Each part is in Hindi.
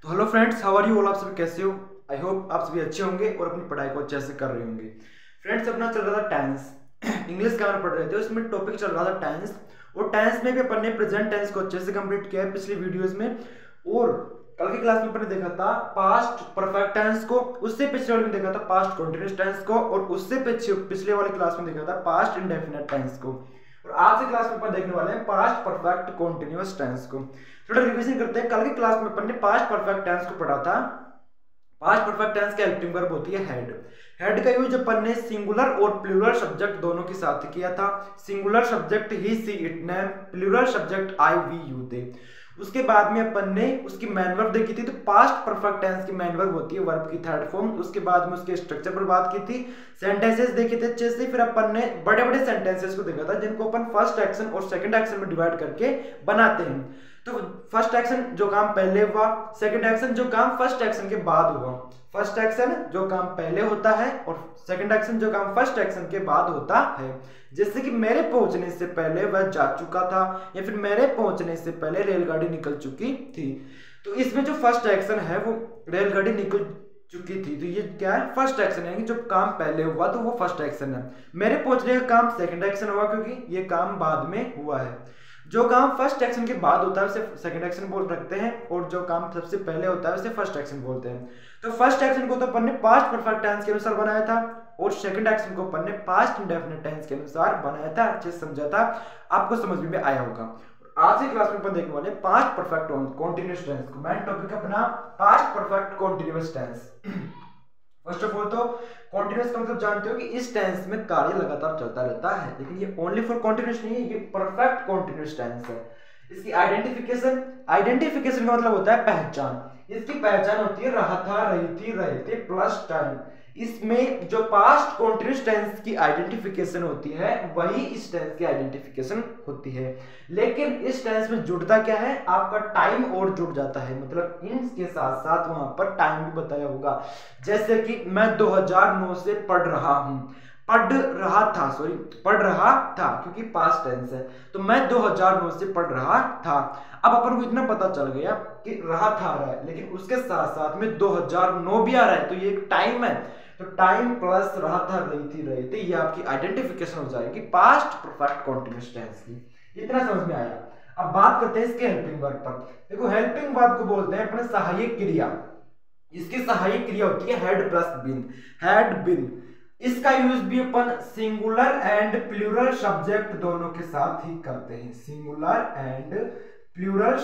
तो hello friends, how are you all. आप सभी कैसे हो? आई होप आप सभी अच्छे होंगे और अपनी पढ़ाई को अच्छे से कर रहे होंगे। फ्रेंड्स, अपना चल रहा था टेंस। इंग्लिश का पढ़ रहे थे, उसमें टॉपिक चल रहा था टेंस। और टेंस में भी अपन ने प्रेजेंट टेंस को अच्छे से कंप्लीट किया है पिछली वीडियोस में। और कल की क्लास में अपन ने देखा था पास्ट परफेक्ट टेंस को, उससे पिछले वाले में देखा था पास्ट कंटिन्यूअस टेंस को, और उससे पिछले वाली क्लास में देखा था पास्ट इंडेफिनिट टेंस को। और आज की क्लास में अपन देखने वाले हैं पास्ट परफेक्ट कंटीन्यूअस टेंस को। थोड़ा रिवीजन करते हैं। कल की क्लास में अपन ने पास्ट परफेक्ट टेंस को पढ़ा था। पास्ट परफेक्ट टेंस की हेल्पिंग वर्ब होती है हेड। हेड का यूज अपन ने सिंगुलर और प्लूरल सब्जेक्ट दोनों के साथ किया था। Singular subject he, she, it, ने, plural subject I, we, you, they. उसके बाद में अपन ने उसकी मैन वर्ब देखी थी। तो पास्ट परफेक्ट टेंस की मैन वर्ब होती है वर्ब की थर्ड फॉर्म। उसके बाद में उसके स्ट्रक्चर पर बात की थी। सेंटेंसेस देखे थे अच्छे से। फिर अपन ने बड़े बड़े सेंटेंसेस को देखा था जिनको अपन फर्स्ट एक्शन और सेकंड एक्शन में डिवाइड करके बनाते हैं। तो फर्स्ट एक्शन जो काम पहले हुआ, सेकंड एक्शन जो काम फर्स्ट एक्शन के बाद हुआ। फर्स्ट एक्शन जो काम पहले होता है और सेकंड एक्शन जो काम फर्स्ट एक्शन के बाद होता है। जैसे कि मेरे पहुंचने से पहले वह जा चुका था, या फिर मेरे पहुंचने से पहले रेलगाड़ी निकल चुकी थी। तो इसमें जो फर्स्ट एक्शन है वो रेलगाड़ी निकल चुकी थी, तो ये क्या है? फर्स्ट एक्शन है। जो काम पहले हुआ तो वो फर्स्ट एक्शन है। मेरे पहुंचने का काम सेकंड एक्शन हुआ क्योंकि ये काम बाद में हुआ है। जो काम फर्स्ट एक्शन के बाद होता है उसे सेकंड एक्शन बोल रखते हैं, और जो काम सबसे पहले होता है उसे फर्स्ट एक्शन बोलते हैं। तो फर्स्ट एक्शन को तो अपन ने पास्ट परफेक्ट टेंस के अनुसार बनाया था, और सेकंड एक्शन को अपन ने पास्ट इंडेफिनिट टेंस के अनुसार बनाया था। अच्छे से समझा था, आपको समझ में भी आया होगा। आज की क्लास में अपन देखने वाले पास्ट परफेक्ट कॉन्टिन्यूअस टेंस को। मेन टॉपिक अपना past perfect continuous tense. First of all तो कॉन्टिन्यूअस का मतलब जानते हो कि इस टेंस में कार्य लगातार चलता रहता है, लेकिन ये ओनली फॉर कॉन्टिन्यूअस नहीं है, ये परफेक्ट कॉन्टिन्यूअस टेंस है। इसकी आइडेंटिफिकेशन का मतलब होता है पहचान। इसकी पहचान होती है रहा था, रही थी, रहे थे प्लस टाइम। इसमें जो पास्ट कॉन्टिन्यूअस टेंस की आइडेंटिफिकेशन होती है वही इस टेंस की आइडेंटिफिकेशन होती है। लेकिन इस टेंस में जुड़ता क्या है? आपका टाइम और जुड़ जाता है, मतलब इन के साथ साथ वहां पर टाइम भी बताया होगा। जैसे कि मैं 2009 से पढ़ रहा हूं। पढ़ रहा था क्योंकि पास्ट टेंस है। तो मैं 2009 से पढ़ रहा था। अब अपन को इतना पता चल गया कि रहा था आ रहा है, लेकिन उसके साथ साथ में 2009 भी आ रहा है, तो ये एक टाइम है। तो टाइम प्लस रहा था, रही थी, रहे थे, ये आपकी आइडेंटिफिकेशन हो जाएगी पास्ट परफेक्ट कॉन्टिन्यूअस टेंस की। इतना समझ में आया। अब बात करते हैं इसके हेल्पिंग वर्ब पर। देखो, हेल्पिंग वर्ब को बोलते हैं अपने सहायक क्रिया। इसकी सहायक क्रिया होती है had plus been. Had been इसका यूज भी अपन सिंगुलर एंड प्लूरल सब्जेक्ट दोनों के साथ ही करते हैं। सिंगुलर एंड प्लूरल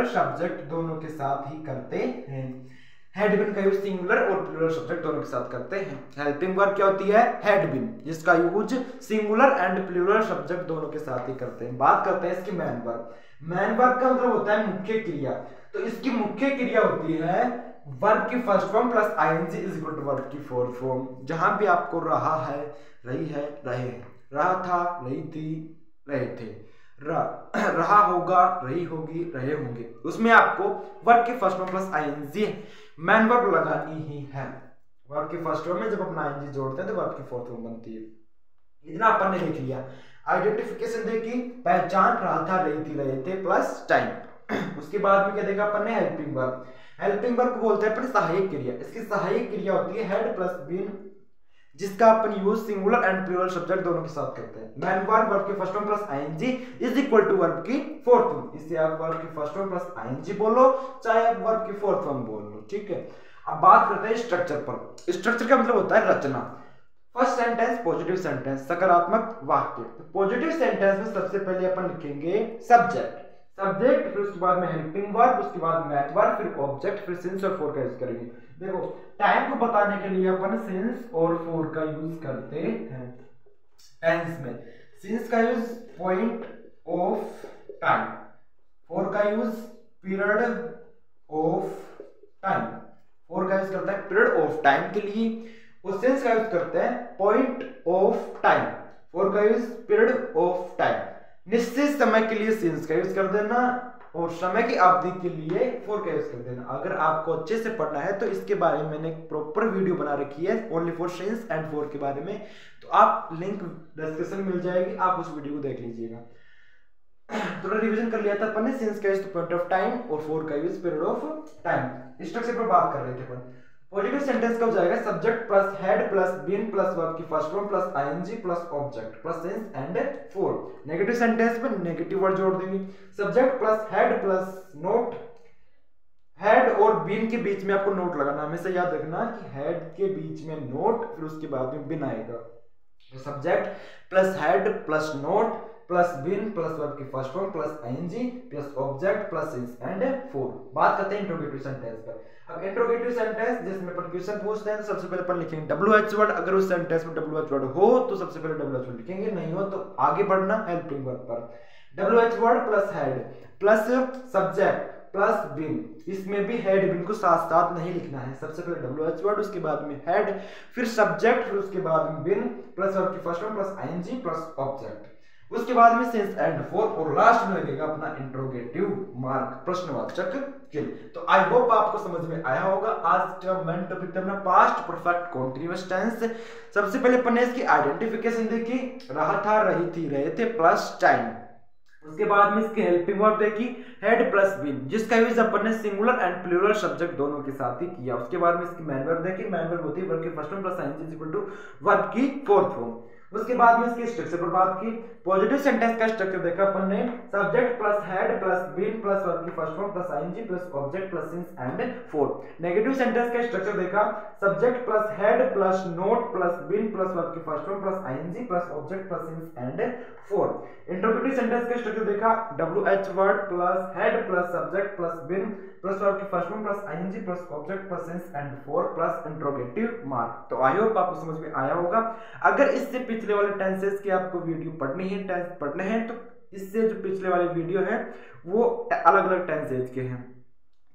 सब्जेक्ट दोनों के साथ ही करते हैं। हेड बिन का यूज सिंगुलर और प्लूरल सब्जेक्ट दोनों के साथ करते हैं। हेल्पिंग वर्ब क्या होती है? हेड बिन, जिसका use singular and plural subject दोनों के साथ ही करते हैं। बात करते हैं इसकी मैन वर्ब। मैन वर्ब का मतलब होता है मुख्य क्रिया। तो इसकी मुख्य क्रिया होती है वर्ब की first form plus ING is equal to verb की फोर्थ फॉर्म। जहां भी आपको रहा है, रही है, रहे, रहा था, रही थी, रहे थे, रहा होगा, रही होगी, रहे होंगे, उसमें आपको वर्ब की first form plus ING main verb लगानी ही है। वर्ब की फर्स्ट फॉर्म में जब अपना आईएनजी जोड़ते हैं तो वर्ब की फोर्थ फॉर्म बनती है। इतना अपन ने देख लिया। आइडेंटिफिकेशन देखी, पहचान, रहा था, रही थी, रहे थे प्लस टाइम। उसके बाद में क्या देखा अपन ने? Helping verb. हेल्पिंग वर्ब को बोलते हैं अपनी सहायक क्रिया। इसकी सहायक क्रिया होती है हेड प्लस बीन, जिसका अपन use singular and plural subject दोनों के साथ करते हैं। मैन वर्ब की first form plus ING is equal to verb की फोर्थ फॉर्म। इससे आप वर्ब की फर्स्ट फॉर्म प्लस आईएनजी बोलो, चाहे आप वर्ब की फोर्थ फॉर्म बोल लो, ठीक है। अब बात करते हैं स्ट्रक्चर पर। स्ट्रक्चर का मतलब होता है रचना। फर्स्ट सेंटेंस पॉजिटिव सेंटेंस, सकारात्मक वाक्य। पॉजिटिव सेंटेंस में सबसे पहले अपन लिखेंगे सब्जेक्ट, फिर उसके बाद में हेल्पिंग वर्ब, उसके बाद मैन वर्ब, फिर ऑब्जेक्ट, फिर सिंस और फॉर का यूज करेंगे। देखो, टाइम को बताने के लिए अपन सिंस और फॉर का यूज करते हैं। टेंस में सिंस का use point of time, for का use period of time. For का यूज करता है पीरियड ऑफ टाइम के लिए, और सिंस का यूज करते हैं पॉइंट ऑफ टाइम। फॉर का यूज पीरियड ऑफ टाइम। निश्चित समय के लिए सिंस का यूज कर देना, और समय की अवधि के लिए फॉर का यूज कर देना। अगर आपको अच्छे से पढ़ना है तो इसके बारे में मैंने एक प्रॉपर वीडियो बना रखी है only for since and for के बारे में, तो आप लिंक डिस्क्रिप्शन में मिल जाएगी, आप उस वीडियो को देख लीजिएगा। तो चैप्टर रिवीजन कर लिया था अपन ने, सिंस का यूज पॉइंट ऑफ टाइम और फॉर का use period of time. Structure पर बात कर रहे थे अपन। पॉजिटिव सेंटेंस कब जाएगा? Subject plus had plus been plus verb की first form plus ING plus object plus since and for. Negative sentence में नेगेटिव वर्ड जोड़ देंगे। Subject plus had plus not, had और बीन के बीच में आपको नोट लगाना, हमेशा याद रखना कि हेड के बीच में नोट, फिर उसके बाद में बिन आएगा। तो subject plus had plus not plus been plus verb की first form plus ING plus object plus since and for. बात करते हैं इंट्रोगेटिव सेंटेंस पर। अब इंट्रोगेटिव सेंटेंस जिसमें अपन क्वेश्चन पूछते हैं तो सबसे पहले अपन लिखेंगे WH वर्ड। अगर उस सेंटेंस में WH वर्ड हो तो सबसे पहले WH वर्ड लिखेंगे, नहीं हो तो आगे बढ़ना हेल्पिंग वर्ब पर। WH word plus had plus subject plus been, इसमें भी हेड बिन को साथ साथ नहीं लिखना है। सबसे पहले WH वर्ड, उसके बाद में हेड, फिर सब्जेक्ट, फिर उसके बाद में बिन प्लस वर्ब की first form plus ING plus object, उसके बाद में सिंस एंड फॉर, और लास्ट में लगेगा अपना इंट्रोगेटिव मार्क, प्रश्नवाचक चिन्ह। तो आई होप आपको समझ में आया होगा। आज का मेन टॉपिक था अपना पास्ट परफेक्ट कंटीन्यूअस टेंस। सबसे पहले अपन ने इसकी आइडेंटिफिकेशन देखी, रहा था, रही थी, रहे थे प्लस टाइम। उसके बाद में इसकी हेल्पिंग वर्ब देखी हेड प्लस बिन, जिसका यूज अपन ने सिंगुलर एंड प्लूरल सब्जेक्ट दोनों के साथ ही किया। उसके बाद में इसकी मैन वर्ब देखी, मैन वर्ब होती है वर्ब की first form plus ING is equal to verb की फोर्थ फॉर्म। उसके बाद में इसके स्ट्रक्चर पर बात की। पॉजिटिव सेंटेंस का स्ट्रक्चर देखा अपन ने, subject plus had plus been plus verb की first form plus ING plus object plus since and for. Negative sentence का स्ट्रक्चर देखा, subject plus had plus not plus been plus verb की first form plus ING plus object plus since and for. Interrogative sentence का स्ट्रक्चर देखा, WH word plus had plus subject plus been plus verb की first form plus ING plus object plus since and for plus interrogative mark. तो आई होप आपको समझ में आया होगा। अगर इससे पिछले वाले टेंसेस की आपको वीडियो पढ़नी है, टेंस पढ़ने हैं, तो इससे जो पिछले वाले वीडियो है वो अलग अलग टेंसेज के हैं,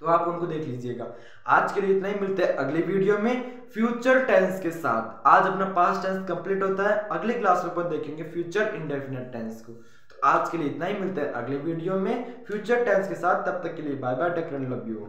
तो आप उनको देख लीजिएगा। आज के लिए इतना ही, मिलते हैं अगले वीडियो में फ्यूचर टेंस के साथ। आज अपना पास्ट टेंस कंप्लीट होता है, अगले क्लास में अपन देखेंगे फ्यूचर इंडेफिनिट टेंस को। तो आज के लिए इतना ही, मिलते हैं अगले वीडियो में फ्यूचर टेंस के साथ। तब तक के लिए bye bye, take care, love you.